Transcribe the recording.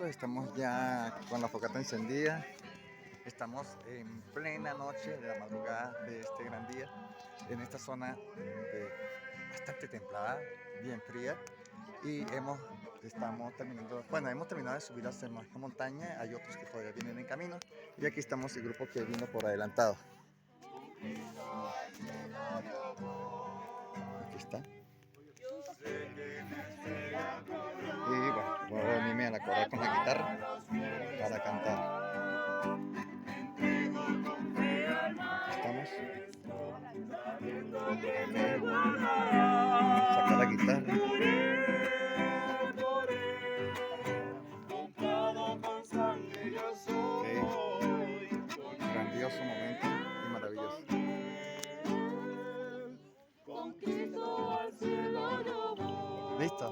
minutos estamos ya con la fogata encendida. Estamos en plena noche de la madrugada de este gran día, en esta zona bastante templada, bien fría, y estamos terminando, bueno, hemos terminado de subir hacia la montaña. Hay otros que todavía vienen en camino, y aquí estamos el grupo que vino por adelantado. Aquí está. Y bueno, voy a unirme a la coral con la guitarra para cantar. Aquí estamos. Saca la guitarra. Ok. Grandioso momento y maravilloso. Listo.